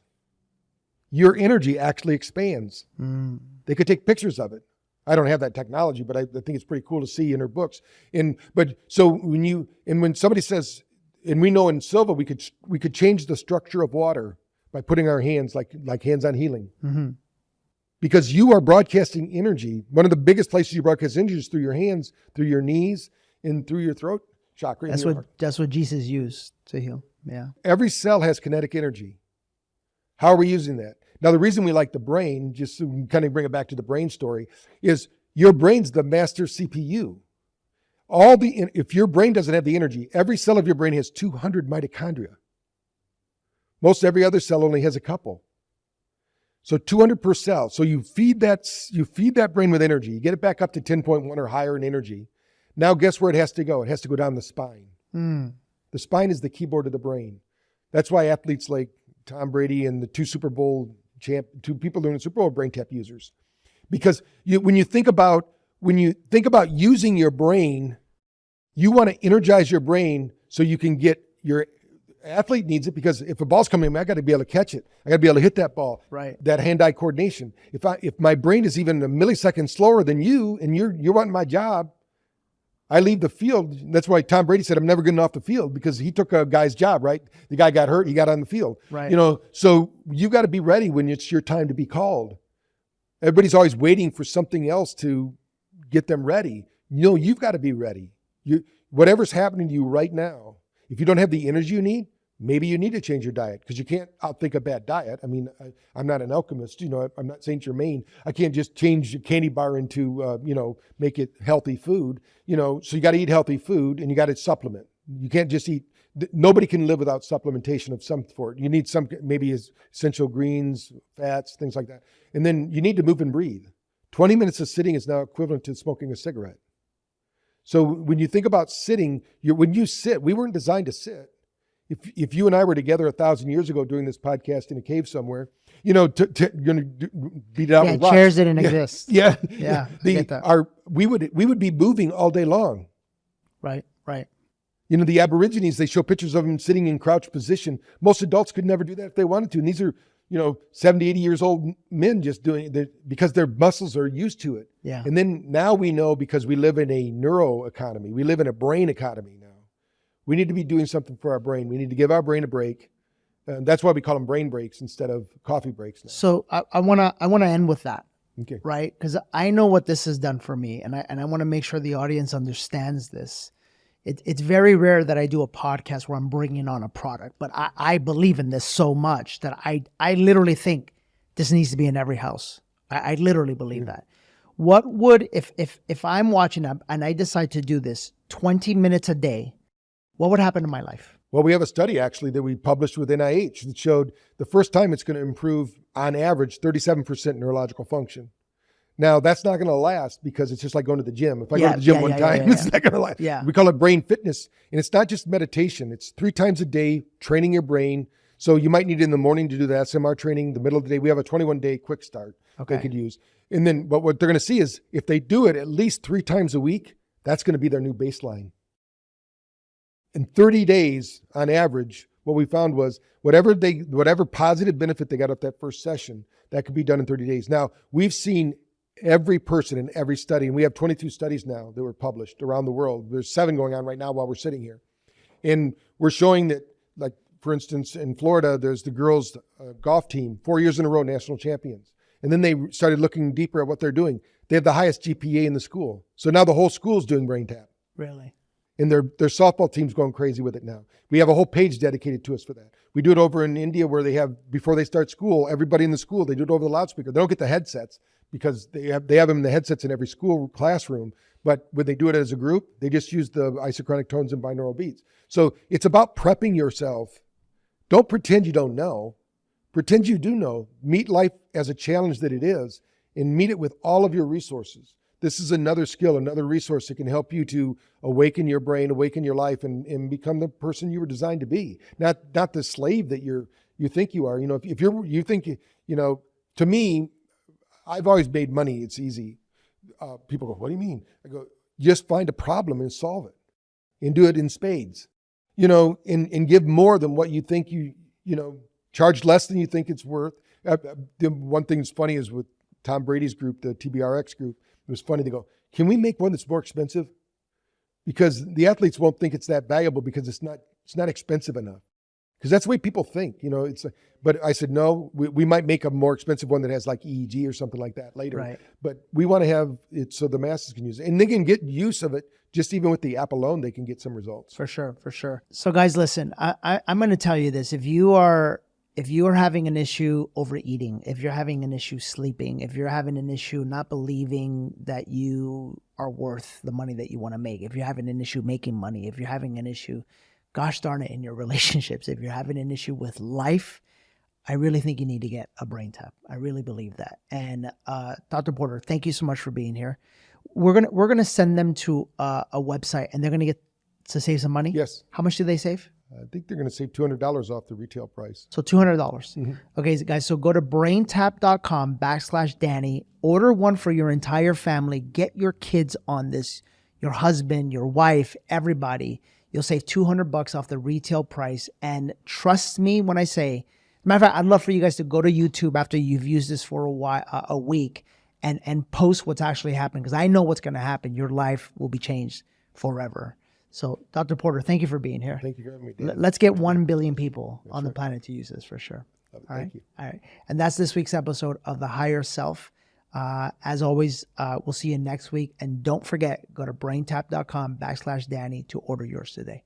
your energy actually expands. They could take pictures of it. I don't have that technology, but I think it's pretty cool to see in her books. But so when somebody says, and we know in Silva, we could change the structure of water by putting our hands like hands-on healing. Because you are broadcasting energy. One of the biggest places you broadcast energy is through your hands, through your knees, and through your throat chakra. That's what Jesus used to heal. Yeah. Every cell has kinetic energy. How are we using that? Now, the reason we like the brain, just so we can kind of bring it back to the brain story, is your brain's the master CPU. If your brain doesn't have the energy, every cell of your brain has 200 mitochondria. Most every other cell only has a couple. So 200 per cell. So you feed that brain with energy. You get it back up to 10.1 or higher in energy. Now guess where it has to go? It has to go down the spine. The spine is the keyboard of the brain. That's why athletes like Tom Brady and the two people doing the Super Bowl are BrainTap users. Because when you think about using your brain, you want to energize your brain so you can get your athlete needs it, because if a ball's coming in, I got to be able to catch it. I got to be able to hit that ball. Right. That hand-eye coordination. If my brain is even a millisecond slower than you, and you're wanting my job, I leave the field. That's why Tom Brady said, I'm never getting off the field, because he took a guy's job, right? The guy got hurt, he got on the field. Right. So you got to be ready when it's your time to be called. Everybody's always waiting for something else to get them ready. You've got to be ready. Whatever's happening to you right now, if you don't have the energy you need, maybe you need to change your diet, because you can't outthink a bad diet. I mean, I'm not an alchemist. I'm not Saint Germain. I can't just change a candy bar into, make it healthy food. So you got to eat healthy food, and you got to supplement. You can't just eat. Nobody can live without supplementation of some sort. You need maybe essential greens, fats, things like that. And then you need to move and breathe. 20 minutes of sitting is now equivalent to smoking a cigarette. So when you think about sitting, when you sit, we weren't designed to sit. If you and I were together 1,000 years ago doing this podcast in a cave somewhere, you're going to beat it out with rocks. Chairs didn't exist. Yeah. Yeah. I get that. We would be moving all day long. Right. The Aborigines, they show pictures of them sitting in crouched position. Most adults could never do that if they wanted to. And these are, 70, 80 years old men just doing it because their muscles are used to it. Yeah. And then now we know, because we live in a neuro economy. We live in a brain economy now. We need to be doing something for our brain. We need to give our brain a break. And that's why we call them brain breaks instead of coffee breaks now. So I want to end with that. Okay. Right? Because I know what this has done for me, and I want to make sure the audience understands this. It's very rare that I do a podcast where I'm bringing on a product, but I believe in this so much that I literally think this needs to be in every house. I literally believe that. What would, if I'm watching up and I decide to do this 20 minutes a day, what would happen to my life? Well, we have a study actually that we published with NIH that showed the first time it's going to improve on average 37% neurological function. Now, that's not going to last, because it's just like going to the gym. If I go to the gym one time, it's not going to last. Yeah. We call it brain fitness. And it's not just meditation. It's 3 times a day, training your brain. So you might need it in the morning to do the SMR training. The middle of the day, we have a 21-day quick start they could use. And then what they're going to see is if they do it at least 3 times a week, that's going to be their new baseline. In 30 days, on average, what we found was whatever positive benefit they got at that first session, that could be done in 30 days. Now, we've seen every person in every study, and we have 22 studies now that were published around the world. There's 7 going on right now while we're sitting here. And we're showing that, like, for instance, in Florida, there's the girls' golf team, 4 years in a row, national champions. And then they started looking deeper at what they're doing. They have the highest GPA in the school. So now the whole school's doing BrainTap. Really? And their softball team's going crazy with it now. We have a whole page dedicated to us for that. We do it over in India, where they have, before they start school, everybody in the school, they do it over the loudspeaker. They don't get the headsets, because they have them in the headsets in every school classroom. But when they do it as a group, they just use the isochronic tones and binaural beats. So it's about prepping yourself. Don't pretend you don't know. Pretend you do know. Meet life as a challenge that it is, and meet it with all of your resources. This is another skill, another resource that can help you to awaken your brain, awaken your life, and become the person you were designed to be. Not the slave that you think you are. If you think, to me, I've always made money. It's easy. People go, what do you mean? I go, just find a problem and solve it and do it in spades, and give more than what you think charge less than you think it's worth. The one thing that's funny is with Tom Brady's group, the TBRX group, it was funny. They go, can we make one that's more expensive? Because the athletes won't think it's that valuable because it's not expensive enough. Because that's the way people think, but I said, no, we might make a more expensive one that has like EEG or something like that later. Right. But we want to have it so the masses can use it. And they can get use of it. Just even with the app alone, they can get some results. For sure. So guys, listen, I'm going to tell you this. If you are having an issue overeating, if you're having an issue sleeping, if you're having an issue not believing that you are worth the money that you want to make, if you're having an issue making money, if you're having an issue, gosh darn it, in your relationships, if you're having an issue with life, I really think you need to get a BrainTap. I really believe that. And Dr. Porter, thank you so much for being here. We're gonna send them to a website, and they're gonna get to save some money. Yes. How much do they save? I think they're going to save $200 off the retail price. So $200. Okay, guys, so go to braintap.com/Danny, order one for your entire family, get your kids on this, your husband, your wife, everybody. You'll save $200 off the retail price. And trust me when I say, matter of fact, I'd love for you guys to go to YouTube after you've used this for a week and post what's actually happening, because I know what's going to happen. Your life will be changed forever. So, Dr. Porter, thank you for being here. Thank you for having me, Dan. Let's get 1 billion people on the planet to use this for sure. Thank you. All right. And that's this week's episode of The Higher Self. As always, we'll see you next week. And don't forget, go to braintap.com/Danny to order yours today.